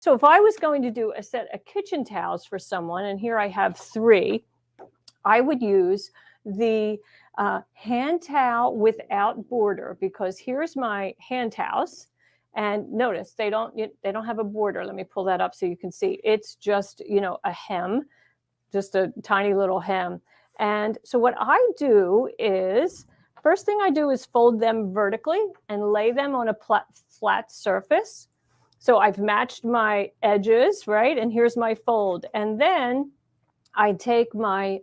So if I was going to do a set of kitchen towels for someone, and here I have 3, I would use the hand towel without border, because here's my hand towels. And notice they don't have a border. Let me pull that up so you can see. It's just, a hem, just a tiny little hem. And so what I do is, first thing I do is fold them vertically and lay them on a flat surface. So I've matched my edges, right? And here's my fold. And then I take my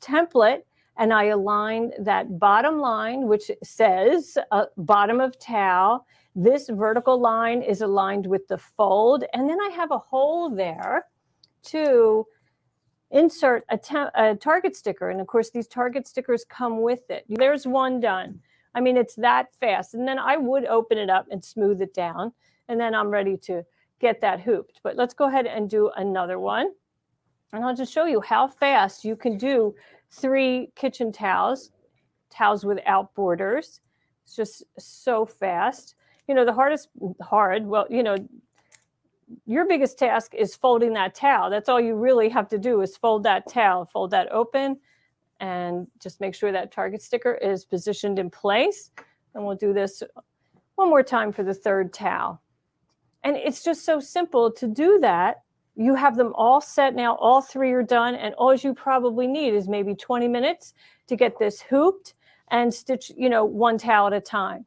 template and I align that bottom line, which says bottom of towel. This vertical line is aligned with the fold. And then I have a hole there to insert a target sticker. And of course, these target stickers come with it. There's one done. I mean, it's that fast. And then I would open it up and smooth it down. And then I'm ready to get that hooped. But let's go ahead and do another one. And I'll just show you how fast you can do 3 kitchen towels without borders. It's just so fast. Your biggest task is folding that towel. That's all you really have to do, is fold that towel, fold that open, and just make sure that target sticker is positioned in place. And we'll do this one more time for the 3rd towel. And it's just so simple to do that. You have them all set now. All 3 are done. And all you probably need is maybe 20 minutes to get this hooped and stitch, one towel at a time.